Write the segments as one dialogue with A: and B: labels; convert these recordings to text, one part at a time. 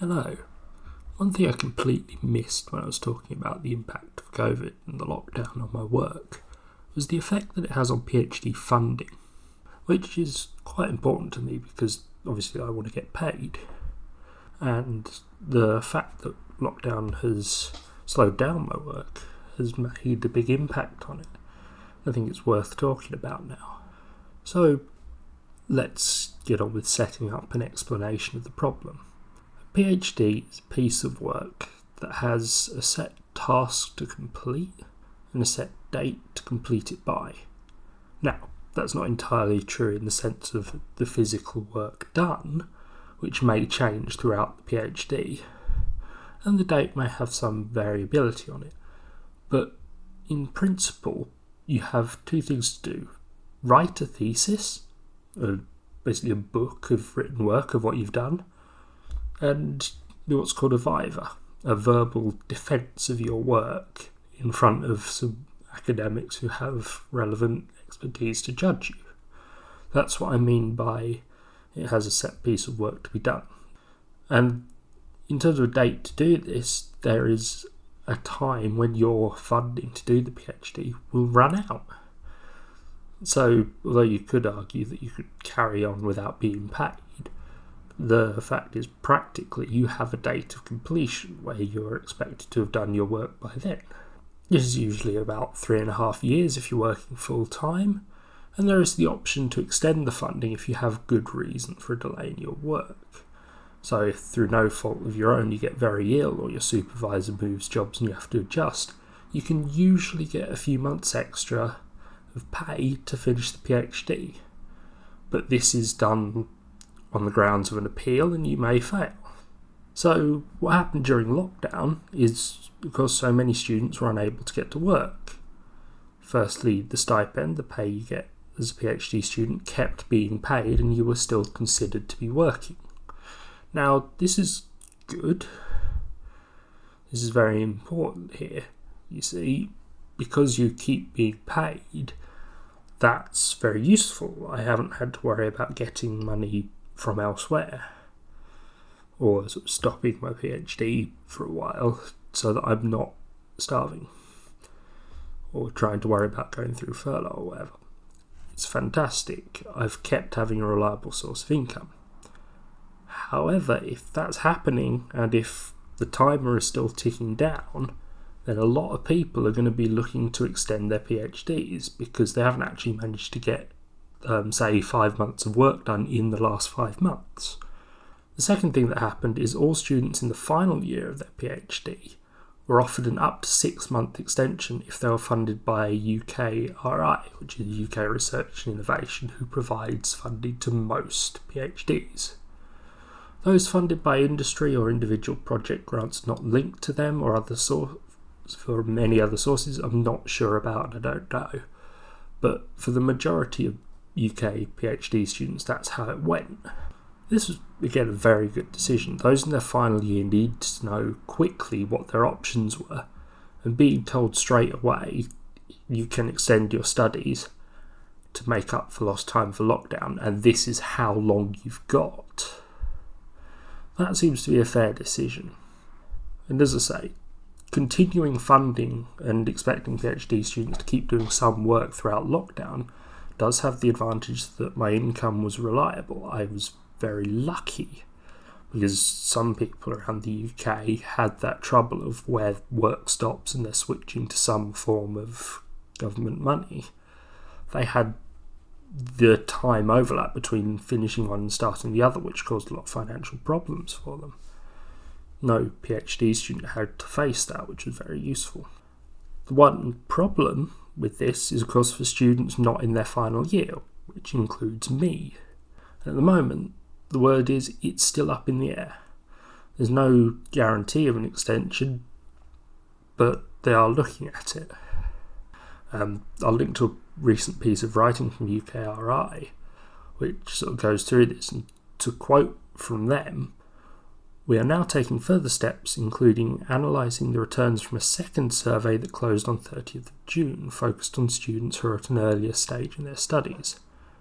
A: Hello. One thing I completely missed when I was talking about the impact of COVID and the lockdown on my work was the effect that it has on PhD funding, which is quite important to me because obviously I want to get paid. And the fact that lockdown has slowed down my work has made a big impact on it. I think it's worth talking about now. So let's get on with setting up an explanation of the problem. A PhD is a piece of work that has a set task to complete and a set date to complete it by. Now, that's not entirely true in the sense of the physical work done, which may change throughout the PhD, and the date may have some variability on it. But in principle, you have two things to do. Write a thesis, basically a book of written work of what you've done, and do what's called a viva, a verbal defence of your work in front of some academics who have relevant expertise to judge you. That's what I mean by it has a set piece of work to be done. And in terms of a date to do this, there is a time when your funding to do the PhD will run out. So, although you could argue that you could carry on without being paid, the fact is practically you have a date of completion where you're expected to have done your work by then. This is usually about 3.5 years if you're working full time, and there is the option to extend the funding if you have good reason for delaying your work. So if through no fault of your own you get very ill or your supervisor moves jobs and you have to adjust, you can usually get a few months extra of pay to finish the PhD. But this is done on the grounds of an appeal and you may fail. So what happened during lockdown is because so many students were unable to get to work. Firstly, the stipend, the pay you get as a PhD student, kept being paid and you were still considered to be working. Now, this is good. This is very important here. You see, because you keep being paid, that's very useful. I haven't had to worry about getting money from elsewhere or sort of stopping my PhD for a while so that I'm not starving or trying to worry about going through furlough or whatever. It's fantastic. I've kept having a reliable source of income. However, if that's happening and if the timer is still ticking down, then a lot of people are going to be looking to extend their PhDs because they haven't actually managed to get, say, 5 months of work done in the last 5 months. The second thing that happened is all students in the final year of their PhD were offered an up to 6-month extension if they were funded by UKRI, which is UK Research and Innovation, who provides funding to most PhDs. Those funded by industry or individual project grants not linked to them or from any other sources, I'm not sure about and I don't know. But for the majority of UK PhD students, that's how it went. This was, again, a very good decision. Those in their final year need to know quickly what their options were, and being told straight away you can extend your studies to make up for lost time for lockdown, and this is how long you've got. That seems to be a fair decision. And as I say, continuing funding and expecting PhD students to keep doing some work throughout lockdown does have the advantage that my income was reliable. I was very lucky because some people around the UK had that trouble of where work stops and they're switching to some form of government money. They had the time overlap between finishing one and starting the other, which caused a lot of financial problems for them. No PhD student had to face that, which was very useful. The one problem with this is, of course, for students not in their final year, which includes me. And at the moment, the word is it's still up in the air. There's no guarantee of an extension, but they are looking at it. I'll link to a recent piece of writing from UKRI, which sort of goes through this, and to quote from them, "We are now taking further steps, including analysing the returns from a second survey that closed on 30th of June, focused on students who are at an earlier stage in their studies.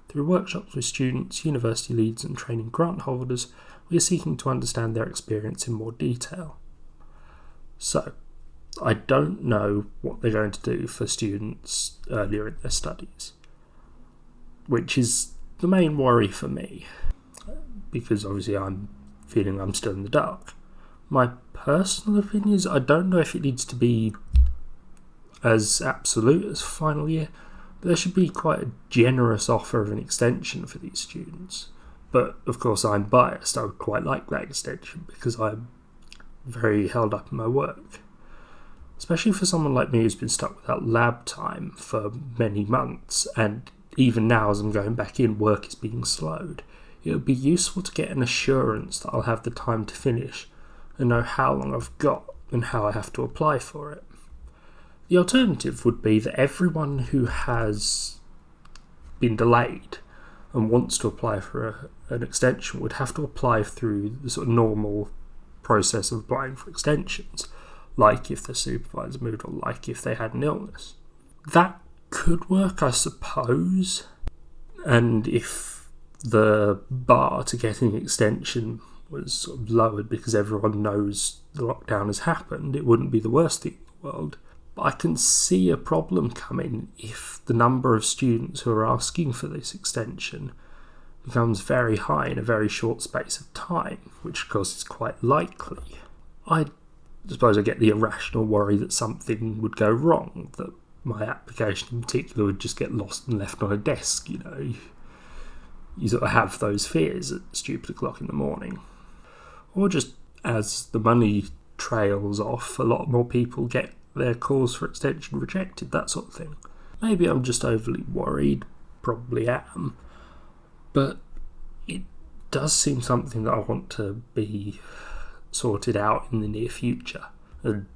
A: Through workshops with students, university leads and training grant holders, we are seeking to understand their experience in more detail. So, I don't know what they're going to do for students earlier in their studies, which is the main worry for me, because obviously I'm feeling I'm still in the dark. My personal opinion is I don't know if it needs to be as absolute as final year, but there should be quite a generous offer of an extension for these students. But of course I'm biased, I would quite like that extension because I'm very held up in my work. Especially for someone like me who's been stuck without lab time for many months, and even now as I'm going back in, work is being slowed. It would be useful to get an assurance that I'll have the time to finish and know how long I've got and how I have to apply for it. The alternative would be that everyone who has been delayed and wants to apply for an extension would have to apply through the sort of normal process of applying for extensions, like if the supervisor moved or like if they had an illness. That could work, I suppose, and if the bar to getting an extension was sort of lowered because everyone knows the lockdown has happened, it wouldn't be the worst thing in the world. But I can see a problem coming if the number of students who are asking for this extension becomes very high in a very short space of time, which of course is quite likely. I suppose I get the irrational worry that something would go wrong, that my application in particular would just get lost and left on a desk, You sort of have those fears at stupid o'clock in the morning. Or just as the money trails off, a lot more people get their calls for extension rejected, that sort of thing. Maybe I'm just overly worried, probably am, but it does seem something that I want to be sorted out in the near future. And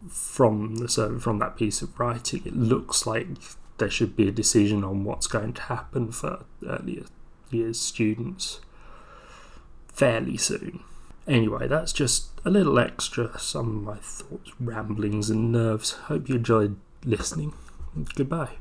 A: from that piece of writing, it looks like there should be a decision on what's going to happen for earlier years students fairly soon. Anyway, that's just a little extra, some of my thoughts, ramblings and nerves. Hope you enjoyed listening. Goodbye.